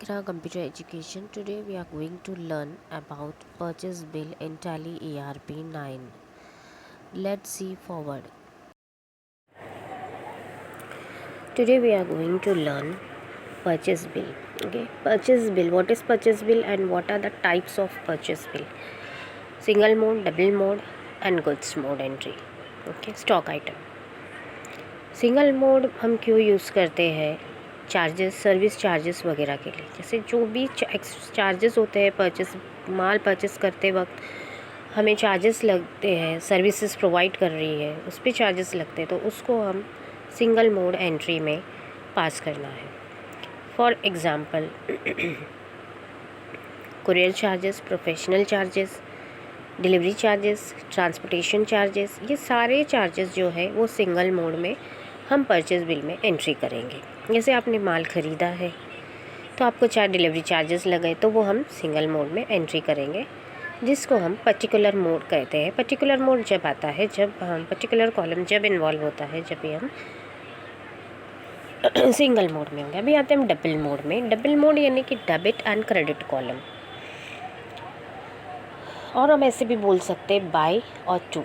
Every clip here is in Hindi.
Kira Computer Education. Today we are going to learn about purchase bill in Tally ERP 9. Let's see forward. Today we are going to learn purchase bill. Okay, purchase bill. What is purchase bill and what are the types of purchase bill? Single mode, double mode and goods mode entry. Okay, stock item. Single mode हम क्यों यूज़ करते हैं? चार्जेस, सर्विस चार्जेस वगैरह के लिए। जैसे जो भी चार्जेस होते हैं माल परचेस करते वक्त हमें चार्जेस लगते हैं, सर्विसेज प्रोवाइड कर रही है उस पर चार्जेस लगते हैं, तो उसको हम सिंगल मोड एंट्री में पास करना है। For example courier charges, professional charges, delivery charges, transportation charges, ये सारे चार्जेस जो है वो सिंगल मोड में हम परचेज बिल में एंट्री करेंगे। जैसे आपने माल ख़रीदा है तो आपको 4 डिलीवरी चार्जेस लगे, तो वो हम सिंगल मोड में एंट्री करेंगे, जिसको हम पर्टिकुलर मोड कहते हैं। पर्टिकुलर मोड जब आता है, जब हम पर्टिकुलर कॉलम जब इन्वॉल्व होता है, जब भी हम सिंगल मोड में होंगे। अभी आते हैं हम डबल मोड में। डबल मोड यानी कि डेबिट एंड क्रेडिट कॉलम, और हम ऐसे भी बोल सकते हैं बाय और टू।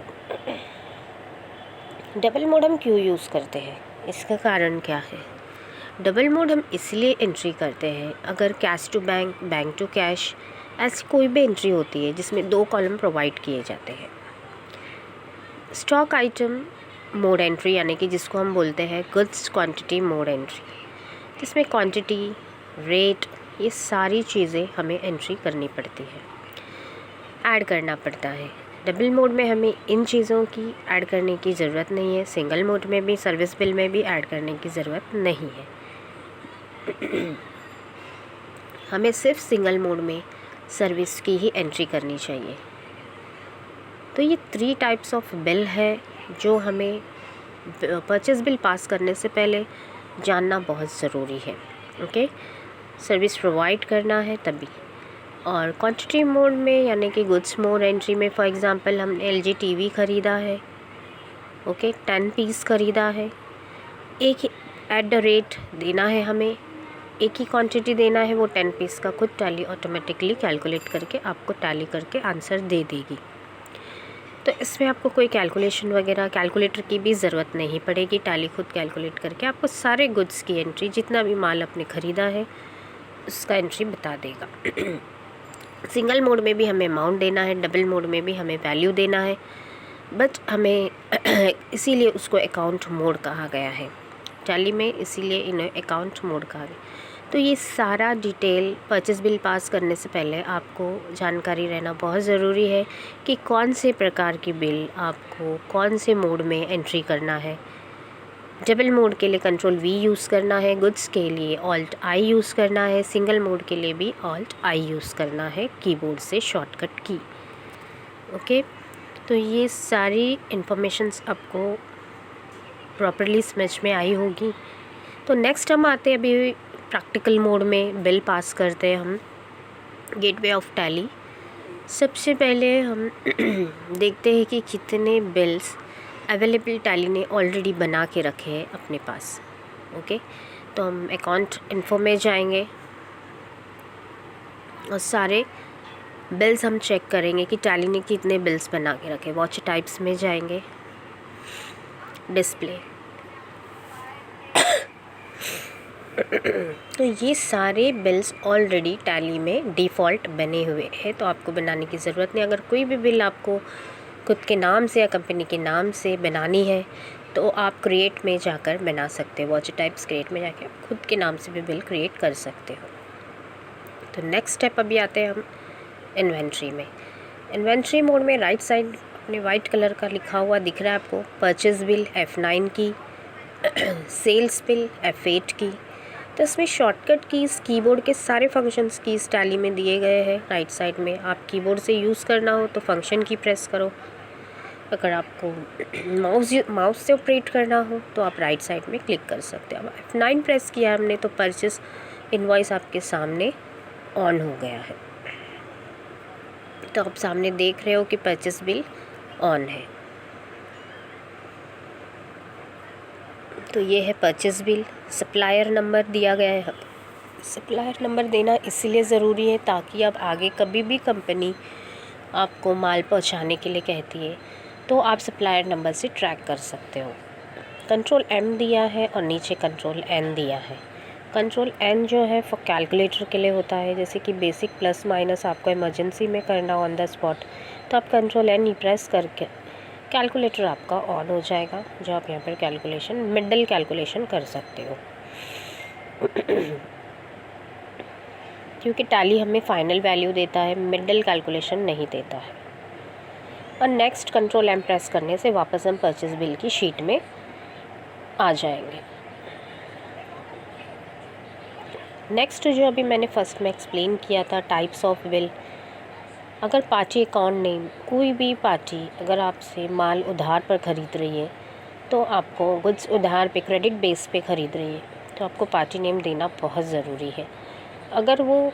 डबल मोड हम क्यों यूज़ करते हैं, इसका कारण क्या है? डबल मोड हम इसलिए एंट्री करते हैं अगर cash to bank, bank to cash, ऐसी कोई भी एंट्री होती है जिसमें 2 कॉलम प्रोवाइड किए जाते हैं। स्टॉक आइटम मोड एंट्री यानी कि जिसको हम बोलते हैं गुड्स क्वांटिटी मोड एंट्री, जिसमें क्वांटिटी, रेट, ये सारी चीज़ें हमें एंट्री करनी पड़ती है, ऐड करना पड़ता है। डबल मोड में हमें इन चीज़ों की ऐड करने की ज़रूरत नहीं है। सिंगल मोड में भी, सर्विस बिल में भी ऐड करने की ज़रूरत नहीं है। हमें सिर्फ सिंगल मोड में सर्विस की ही एंट्री करनी चाहिए। तो ये 3 टाइप्स ऑफ बिल है जो हमें परचेस बिल पास करने से पहले जानना बहुत ज़रूरी है। ओके, सर्विस प्रोवाइड करना है तभी। और क्वांटिटी मोड में यानी कि गुड्स मोड एंट्री में, फॉर एग्ज़ाम्पल हमने LG टीवी ख़रीदा है, ओके, 10 पीस ख़रीदा है, एक ही एट द रेट देना है, हमें एक ही क्वांटिटी देना है, वो 10 पीस का खुद टैली ऑटोमेटिकली कैलकुलेट करके आपको टैली करके आंसर दे देगी। तो इसमें आपको कोई कैलकुलेशन वगैरह, कैलकुलेटर की भी ज़रूरत नहीं पड़ेगी। टैली खुद कैलकुलेट करके आपको सारे गुड्स की एंट्री, जितना भी माल आपने ख़रीदा है उसका एंट्री बता देगा। सिंगल मोड में भी हमें अमाउंट देना है, डबल मोड में भी हमें वैल्यू देना है, बट हमें इसीलिए उसको अकाउंट मोड कहा गया है टैली में, इसीलिए इन्हें अकाउंट मोड कहा गया। तो ये सारा डिटेल परचेस बिल पास करने से पहले आपको जानकारी रहना बहुत ज़रूरी है कि कौन से प्रकार की बिल आपको कौन से मोड में एंट्री करना है। डबल मोड के लिए कंट्रोल V यूज़ करना है, गुड्स के लिए ऑल्ट I यूज़ करना है, सिंगल मोड के लिए भी ऑल्ट I यूज़ करना है कीबोर्ड से शॉर्टकट की। ओके, तो ये सारी इन्फॉर्मेशंस आपको प्रॉपरली समझ में आई होगी। तो नेक्स्ट हम आते हैं अभी प्रैक्टिकल मोड में, बिल पास करते हैं हम गेटवे ऑफ टैली। सबसे पहले हम देखते हैं कि कितने बिल्स अवेलेबल टैली ने ऑलरेडी बना के रखे हैं अपने पास। ओके, तो हम अकाउंट इन्फो में जाएंगे और सारे बिल्स हम चेक करेंगे कि टैली ने कितने बिल्स बना के रखे। वॉच टाइप्स में जाएंगे, डिस्प्ले। तो ये सारे बिल्स ऑलरेडी टैली में डिफ़ॉल्ट बने हुए हैं, तो आपको बनाने की ज़रूरत नहीं। अगर कोई भी बिल आपको खुद के नाम से या कंपनी के नाम से बनानी है तो आप क्रिएट में जाकर बना सकते हो। वॉच टाइप्स क्रिएट में जाकर आप खुद के नाम से भी बिल क्रिएट कर सकते हो। तो नेक्स्ट स्टेप अभी आते हैं हम इन्वेंट्री में। इन्वेंट्री मोड में राइट साइड अपने वाइट कलर का लिखा हुआ दिख रहा है आपको, परचेज बिल F9 की, सेल्स बिल F8 की। तो इसमें शॉर्टकट कीज़, कीबोर्ड के सारे फंक्शंस कीज़ टैली में दिए गए हैं राइट साइड में। आप कीबोर्ड से यूज़ करना हो तो फंक्शन की प्रेस करो, अगर आपको माउस से ऑपरेट करना हो तो आप राइट साइड में क्लिक कर सकते हो। अब F9 प्रेस किया हमने तो परचेस इनवॉइस आपके सामने ऑन हो गया है। तो आप सामने देख रहे हो कि परचेस बिल ऑन है। तो ये है परचेस बिल, सप्लायर नंबर दिया गया है सप्लायर नंबर देना इसीलिए ज़रूरी है ताकि आप आगे कभी भी कंपनी आपको माल पहुंचाने के लिए कहती है तो आप सप्लायर नंबर से ट्रैक कर सकते हो। कंट्रोल M दिया है और नीचे कंट्रोल N दिया है। कंट्रोल N जो है वो कैलकुलेटर के लिए होता है, जैसे कि बेसिक प्लस माइनस आपको इमरजेंसी में करना ऑन द स्पॉट, तो आप कंट्रोल N ही प्रेस करके कैलकुलेटर आपका ऑन हो जाएगा, जो आप यहाँ पर कैलकुलेशन मिडल कैलकुलेशन कर सकते हो। क्योंकि टैली हमें फाइनल वैल्यू देता है, मिडल कैलकुलेशन नहीं देता है। और नेक्स्ट कंट्रोल M प्रेस करने से वापस हम परचेज बिल की शीट में आ जाएंगे। नेक्स्ट जो अभी मैंने फर्स्ट में एक्सप्लेन किया था टाइप्स ऑफ बिल, अगर पार्टी अकाउंट नेम, कोई भी पार्टी अगर आपसे माल उधार पर ख़रीद रही है तो आपको गुड्स उधार पे क्रेडिट बेस पे ख़रीद रही है तो आपको पार्टी नेम देना बहुत ज़रूरी है। अगर वो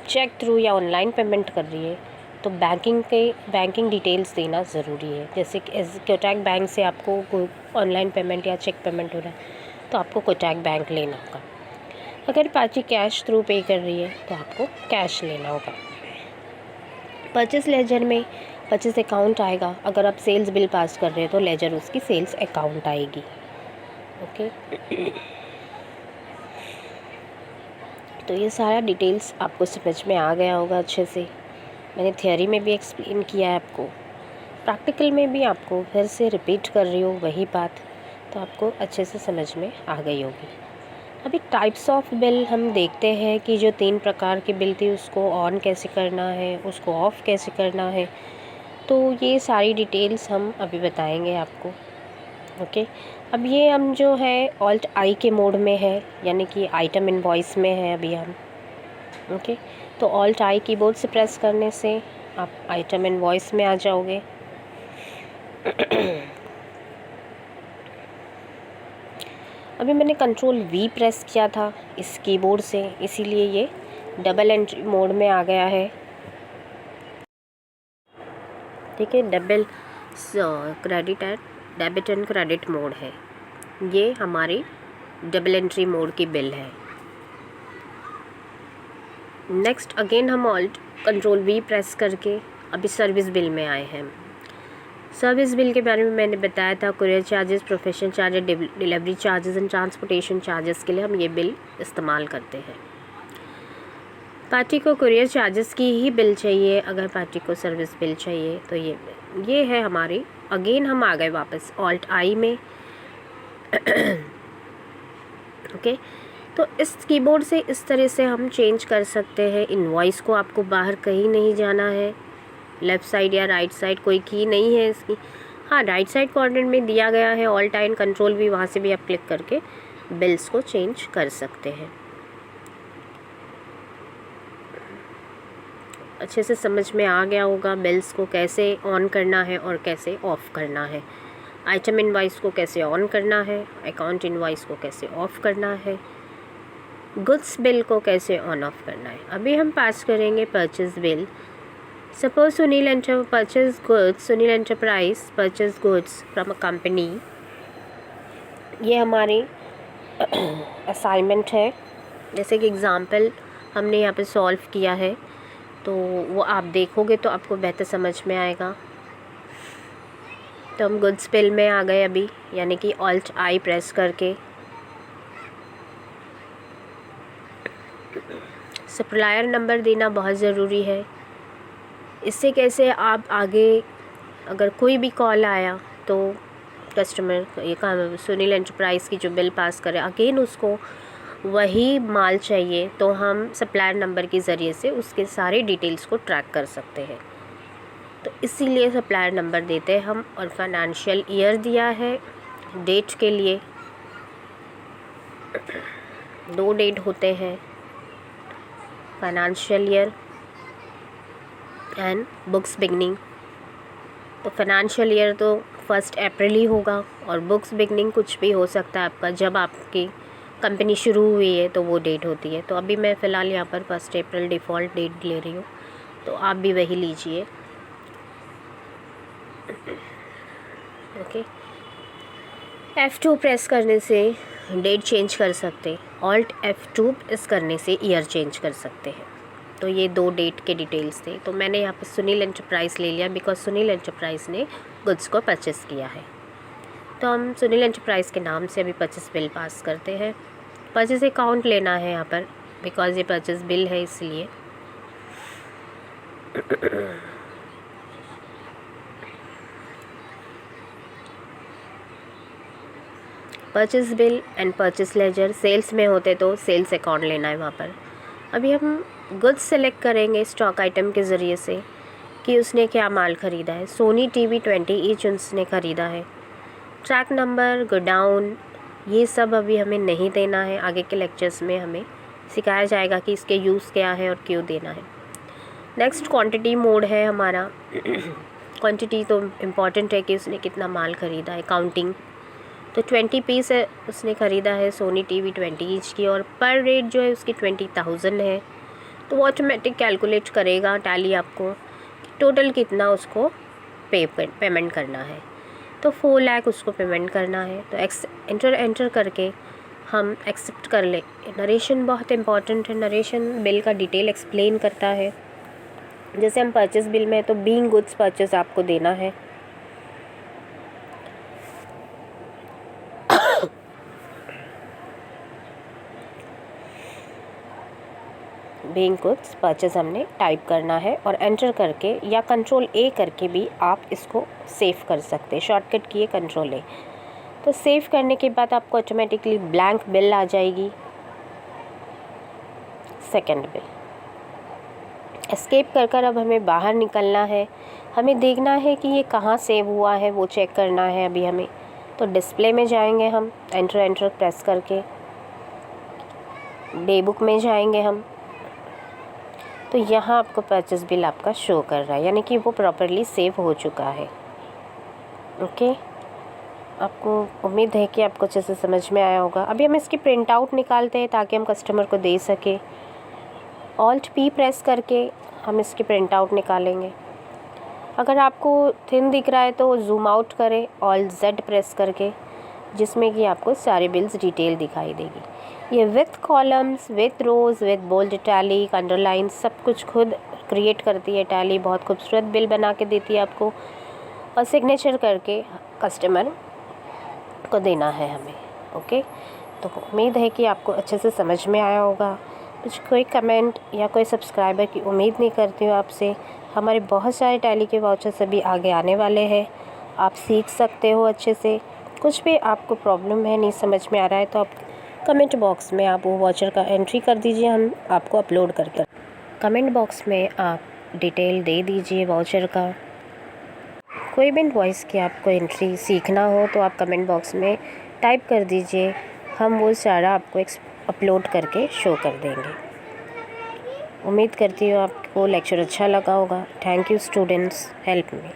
चेक थ्रू या ऑनलाइन पेमेंट कर रही है तो बैंकिंग डिटेल्स देना ज़रूरी है। जैसे कि कोटक बैंक से आपको कोई ऑनलाइन पेमेंट या चेक पेमेंट हो रहा है तो आपको कोटक बैंक लेना होगा। अगर पार्टी कैश थ्रू पे कर रही है तो आपको कैश लेना होगा। परचेस लेजर में परचेस अकाउंट आएगा, अगर आप सेल्स बिल पास कर रहे हो तो लेजर उसकी सेल्स अकाउंट आएगी। ओके, तो ये सारा डिटेल्स आपको समझ में आ गया होगा अच्छे से। मैंने थियोरी में भी एक्सप्लेन किया है आपको, प्रैक्टिकल में भी आपको फिर से रिपीट कर रही हूँ वही बात, तो आपको अच्छे से समझ में आ गई होगी। अभी टाइप्स ऑफ बिल हम देखते हैं कि जो 3 प्रकार की बिल थी उसको ऑन कैसे करना है, उसको ऑफ़ कैसे करना है, तो ये सारी डिटेल्स हम अभी बताएंगे आपको। ओके, अब ये हम जो है ऑल्ट आई के मोड में है, यानी कि आइटम इनवॉइस में है अभी हम। ओके, तो ऑल्ट आई कीबोर्ड से प्रेस करने से आप आइटम इनवॉइस में आ जाओगे। अभी मैंने कंट्रोल V प्रेस किया था इस कीबोर्ड से, इसीलिए ये डबल एंट्री मोड में आ गया है। ठीक है, डेबिट एंड क्रेडिट मोड है, ये हमारी डबल एंट्री मोड की बिल है। नेक्स्ट अगेन हम ऑल्ट कंट्रोल V प्रेस करके अभी सर्विस बिल में आए हैं। सर्विस बिल के बारे में मैंने बताया था, courier charges, professional charges, delivery charges and transportation charges के लिए हम ये बिल इस्तेमाल करते हैं। पार्टी को कुरियर चार्जेस की ही बिल चाहिए, अगर पार्टी को सर्विस बिल चाहिए तो ये है हमारी। अगेन हम आ गए वापस ऑल्ट आई में। ओके, तो इस कीबोर्ड से इस तरह से हम चेंज कर सकते हैं। इनवॉइस को आपको बाहर कहीं नहीं जाना है, लेफ़्ट साइड या राइट साइड कोई की नहीं है इसकी। हाँ, राइट साइड कॉर्नर में दिया गया है ऑल्ट आई कंट्रोल V, वहाँ से भी आप क्लिक करके बिल्स को चेंज कर सकते हैं। अच्छे से समझ में आ गया होगा बिल्स को कैसे ऑन करना है और कैसे ऑफ़ करना है, आइटम इनवॉइस को कैसे ऑन करना है, अकाउंट इनवॉइस को कैसे ऑफ़ करना है, गुड्स बिल को कैसे ऑन ऑफ करना है। अभी हम पास करेंगे purchase bill. Suppose Sunil enterprise purchase goods from a company. ये हमारी असाइनमेंट है, जैसे कि एग्ज़ाम्पल हमने यहाँ पे सॉल्व किया है, तो वो आप देखोगे तो आपको बेहतर समझ में आएगा। तो हम गुड्स बिल में आ गए अभी, यानी कि ऑल्ट आई प्रेस करके। सप्लायर नंबर देना बहुत ज़रूरी है, इससे कैसे आप आगे अगर कोई भी कॉल आया तो कस्टमर ये काम सुनील एंटरप्राइज़ की जो बिल पास करे, अगेन उसको वही माल चाहिए तो हम सप्लायर नंबर के ज़रिए से उसके सारे डिटेल्स को ट्रैक कर सकते हैं। तो इसीलिए सप्लायर नंबर देते हैं हम। और फाइनेंशियल ईयर दिया है, डेट के लिए 2 डेट होते हैं, financial year and books beginning. तो फाइनेंशियल ईयर तो 1 अप्रैल ही होगा, और बुक्स बिगनिंग कुछ भी हो सकता है आपका, जब आपकी कंपनी शुरू हुई है तो वो डेट होती है। तो अभी मैं फ़िलहाल यहाँ पर 1 अप्रैल डिफ़ॉल्ट डेट ले रही हूँ, तो आप भी वही लीजिए। ओके, F2 प्रेस करने से डेट चेंज कर सकते, ऑल्ट F2 प्रेस करने से ईयर चेंज कर सकते हैं। तो ये 2 डेट के डिटेल्स थे। तो मैंने यहाँ पे सुनील एंटरप्राइज़ ले लिया बिकॉज सुनील एंटरप्राइज़ ने गुड्स को परचेस किया है। तो हम सुनील एंटरप्राइज़ के नाम से अभी परचेस बिल पास करते हैं। परचेस अकाउंट लेना है यहाँ पर बिकॉज ये परचेस बिल है इसलिए। Purchase bill and purchase ledger sales में होते तो सेल्स अकाउंट लेना है वहाँ पर। अभी हम गुड्स सेलेक्ट करेंगे स्टॉक आइटम के ज़रिए से कि उसने क्या माल ख़रीदा है। सोनी टीवी 20 ईच उसने ख़रीदा है। ट्रैक नंबर, गोडाउन, ये सब अभी हमें नहीं देना है। आगे के लेक्चर्स में हमें सिखाया जाएगा कि इसके यूज़ क्या है और क्यों देना है। नेक्स्ट क्वांटिटी मोड है हमारा। क्वांटिटी तो इम्पॉर्टेंट है कि उसने कितना माल ख़रीदा है। काउंटिंग तो 20 पीस है उसने ख़रीदा है सोनी टीवी 20 ईच की, और पर रेट जो है उसकी 20,000 है। तो वो ऑटोमेटिक कैलकुलेट करेगा टैली आपको टोटल कितना उसको पेमेंट करना है। तो 4 लाख उसको पेमेंट करना है। तो एंटर करके हम एक्सेप्ट कर ले। नरेशन बहुत इंपॉर्टेंट है। नरेशन बिल का डिटेल एक्सप्लेन करता है। जैसे हम परचेस बिल में तो बीइंग गुड्स परचेस आपको देना है। बीइंग गुड्स परचेस हमने टाइप करना है और एंटर करके या कंट्रोल A करके भी आप इसको सेव कर सकते हैं। शॉर्टकट किए कंट्रोल A। तो सेव करने के बाद आपको ऑटोमेटिकली ब्लैंक बिल आ जाएगी, सेकंड बिल। एस्केप कर अब हमें बाहर निकलना है। हमें देखना है कि ये कहाँ सेव हुआ है, वो चेक करना है अभी हमें। तो डिस्प्ले में जाएंगे हम, एंटर प्रेस करके डे बुक में जाएंगे हम। तो यहाँ आपको परचेस बिल आपका शो कर रहा है, यानी कि वो प्रॉपरली सेव हो चुका है। ओके, आपको उम्मीद है कि आपको अच्छे से समझ में आया होगा। अभी हम इसकी प्रिंट आउट निकालते हैं ताकि हम कस्टमर को दे सकें। ऑल्ट P प्रेस करके हम इसकी प्रिंट आउट निकालेंगे। अगर आपको थिन दिख रहा है तो ज़ूम आउट करें ऑल्ट Z प्रेस करके, जिसमें कि आपको सारे बिल्स डिटेल दिखाई देगी। ये with columns, with rows, with bold, italic, underline सब कुछ खुद क्रिएट करती है टैली। बहुत खूबसूरत बिल बना के देती है आपको, और सिग्नेचर करके कस्टमर को देना है हमें। ओके, तो उम्मीद है कि आपको अच्छे से समझ में आया होगा। कुछ कोई कमेंट या कोई सब्सक्राइबर की उम्मीद नहीं करती हूँ आपसे। हमारे बहुत सारे टैली के वाउचर्स अभी आगे आने वाले हैं, आप सीख सकते हो अच्छे से। कुछ भी आपको प्रॉब्लम है, नहीं समझ में आ रहा है, तो आप कमेंट बॉक्स में आप वो वाउचर का एंट्री कर दीजिए, हम आपको अपलोड करके। कमेंट बॉक्स में आप डिटेल दे दीजिए वाउचर का। कोई भी इनवॉइस की आपको एंट्री सीखना हो तो आप कमेंट बॉक्स में टाइप कर दीजिए, हम वो सारा आपको अपलोड करके शो कर देंगे। उम्मीद करती हूँ आपको लेक्चर अच्छा लगा होगा। Thank you students, help me.